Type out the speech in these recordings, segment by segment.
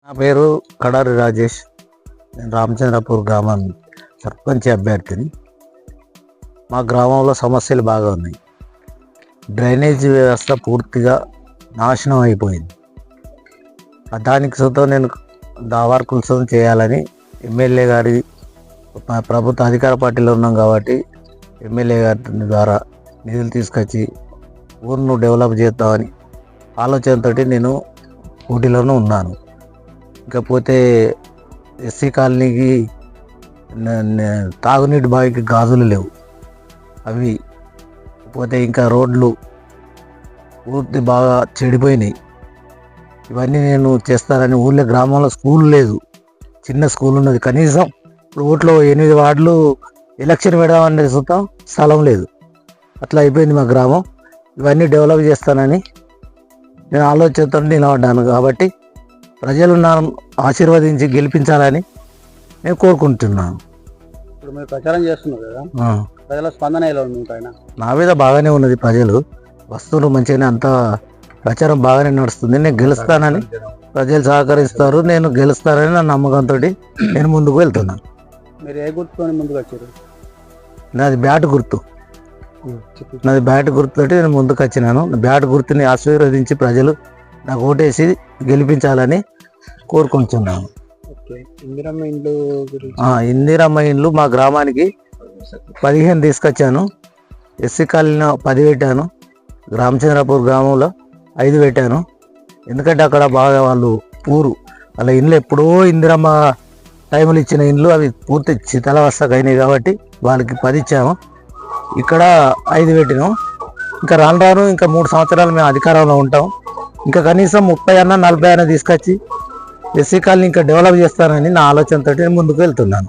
నా పేరు కడారి రాజేష్. నేను రామచంద్రపూర్ గ్రామం సర్పంచ్ అభ్యర్థిని. మా గ్రామంలో సమస్యలు బాగా ఉన్నాయి. డ్రైనేజీ వ్యవస్థ పూర్తిగా నాశనం అయిపోయింది. దానికి సుతం నేను దావార్కులసం చేయాలని ఎమ్మెల్యే గారి ప్రభుత్వ అధికార పార్టీలో ఉన్నాం కాబట్టి ఎమ్మెల్యే గారి ద్వారా నిధులు తీసుకొచ్చి ఊరును డెవలప్ చేద్దామని ఆలోచనతో నేను పోటీలోనూ ఉన్నాను. ఇకపోతే ఎస్సీ కాలనీకి తాగునీటి బావికి గాజులు లేవు. అవి పోతే ఇంకా రోడ్లు పూర్తి బాగా చెడిపోయినాయి. ఇవన్నీ నేను చేస్తానని ఊళ్ళో గ్రామంలో స్కూల్ లేదు, చిన్న స్కూల్ ఉన్నది. కనీసం ఇప్పుడు ఊట్లో 8 వార్డులు ఎలక్షన్ పెడదామనేది సుతం స్థలం లేదు. అట్లా అయిపోయింది మా గ్రామం. ఇవన్నీ డెవలప్ చేస్తానని నేను ఆలోచనతో నిలబడ్డాను. కాబట్టి ప్రజలు నన్ను ఆశీర్వదించి గెలిపించాలని నేను కోరుకుంటున్నాను. ఇప్పుడు మీరు ప్రచారం చేస్తున్నారు కదా, ప్రజల స్పందన ఎలా ఉంది పైన? నా మీద బాగానే ఉన్నది. ప్రజలు వస్తువులు మంచిగానే అంతా ప్రచారం బాగానే నడుస్తుంది. నేను గెలుస్తానని ప్రజలు సహకరిస్తారు. నేను గెలుస్తానని నా నమ్మకంతో నేను ముందుకు వెళ్తున్నాను. మీరు ఏ గుర్తుకొని ముందుకు వచ్చారు? నాది బ్యాట్ గుర్తు. నాది బ్యాట్ గుర్తుతోటి నేను ముందుకు వచ్చినాను. బ్యాట్ గుర్తుని ఆశీర్వదించి ప్రజలు నాకు ఓటేసి గెలిపించాలని కోరుకుంటున్నాను. ఇందిరమ్మ ఇండ్లు మా గ్రామానికి 15 తీసుకొచ్చాను. ఎస్సీ కాలనీలో 10 పెట్టాను. రామచంద్రపూర్ గ్రామంలో 5 పెట్టాను. ఎందుకంటే అక్కడ బాగా వాళ్ళు వాళ్ళ ఇండ్లు ఎప్పుడో ఇందిరమ్మ టైంలో ఇచ్చిన ఇండ్లు అవి పూర్తి శిథిలావస్థకు అయినాయి కాబట్టి వాళ్ళకి 10 ఇచ్చాము. ఇక్కడ 5 పెట్టినాం. ఇంకా రాను ఇంకా 3 సంవత్సరాలు మేము అధికారంలో ఉంటాం. ఇంకా కనీసం 30 అన్న 40 అన్న తీసుకొచ్చి ఎస్సీ కాలనీ ఇంకా డెవలప్ చేస్తానని నా ఆలోచనతో నేను ముందుకు వెళ్తున్నాను.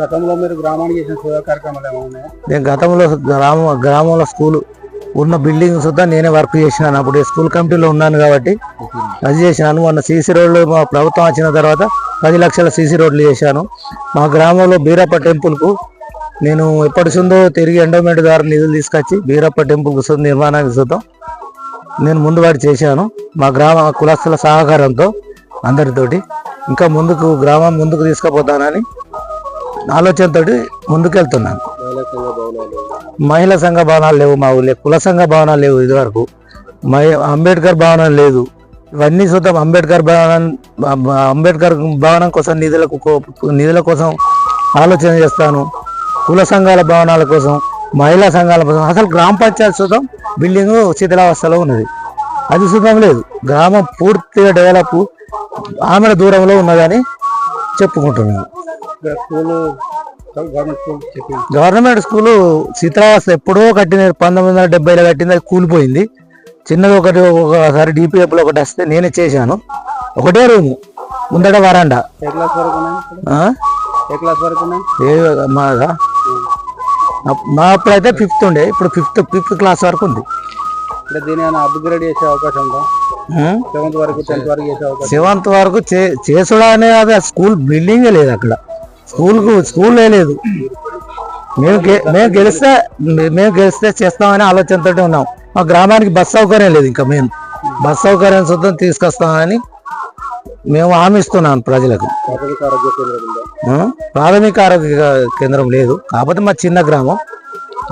గతంలో మీరు గ్రామానికి చేసిన సేవా కార్యక్రమాలు ఏమైనా ఉన్నాయా? నేను గతంలో గ్రామంలో స్కూల్ ఉన్న బిల్డింగ్ సుద్ధా నేనే వర్క్ చేసినాను. అప్పుడు స్కూల్ కమిటీలో ఉన్నాను కాబట్టి అది చేసినాను. మొన్న సీసీ రోడ్లు మా ప్రభుత్వం వచ్చిన తర్వాత 10 లక్షల సీసీ రోడ్లు చేశాను. మా గ్రామంలో బీరప్ప టెంపుల్కు నేను ఎప్పటిసుందో తిరిగి ఎండోమెంట్ ద్వారా నిధులు తీసుకొచ్చి బీరప్ప టెంపుల్కు నిర్మాణానికి సుతం నేను ముందుబాటు చేశాను. మా గ్రామ కులస్తుల సహకారంతో అందరితోటి ఇంకా గ్రామం ముందుకు తీసుకుపోతానని ఆలోచనతో ముందుకు వెళ్తున్నాను. మహిళా సంఘ భవనాలు లేవు మా ఊళ్ళో, కుల సంఘ భవనాలు లేవు. ఇదివరకు అంబేద్కర్ భవనం లేదు. ఇవన్నీ చూద్దాం. అంబేద్కర్ భవనం కోసం నిధుల కోసం ఆలోచన చేస్తాను. కుల సంఘాల భవనాల కోసం, మహిళా సంఘాల కోసం. అసలు గ్రామ పంచాయతీ చూద్దాం బిల్డింగ్ శిథిలావస్థలో ఉన్నది. అది చూద్దాం లేదు. గ్రామం పూర్తిగా డెవలప్ ఆమె దూరంలో ఉన్నదని చెప్పుకుంటున్నాను. గవర్నమెంట్ స్కూలు శిథిలావస్థ ఎప్పుడో కట్టినది, 1970లో కట్టింది. అది కూలిపోయింది. చిన్నది ఒకసారి డిపిఎఫ్లో ఒకటి వస్తే నేనే చేశాను. ఒకటే రూము, ముందట వరండా. మా అప్పుడైతే 5th ఉండే, ఇప్పుడు 5th క్లాస్ వరకు ఉంది. అప్గ్రేడ్ చేసే అవకాశం ఉందా? 7th వరకు 10th వరకు చేసే అవకాశం? 7th వరకు చేసుడా అనేది స్కూల్ బిల్డింగే లేదు. అక్కడ స్కూలే లేదు. మేము గెలిస్తే చేస్తామని ఆలోచనతో ఉన్నాం. మా గ్రామానికి బస్ సౌకర్యం లేదు. ఇంకా మేము బస్ సౌకర్యం శుద్ధం తీసుకొస్తామని మేము హామీ ఇస్తున్నాం ప్రజలకు. ప్రాథమిక ఆరోగ్య కేంద్రం లేదు. కాకపోతే మా చిన్న గ్రామం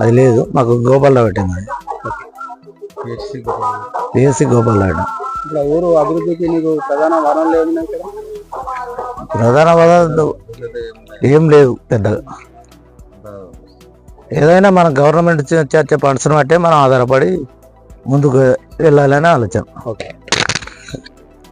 అది లేదు. మాకు గోపాలరావు పెట్టింది. ఏసీ గోపాలరావు. ఊరు అభివృద్ధికి నీకు ప్రధాన వనరులు ఏమున్నాయి? ప్రధాన వనరులు ఏం లేదు పెద్దగా. ఏదైనా మన గవర్నమెంట్ చర్చ ఫండ్స్ బట్టే మనం ఆధారపడి ముందుకు వెళ్ళాలని ఆలోచన. ఓకే.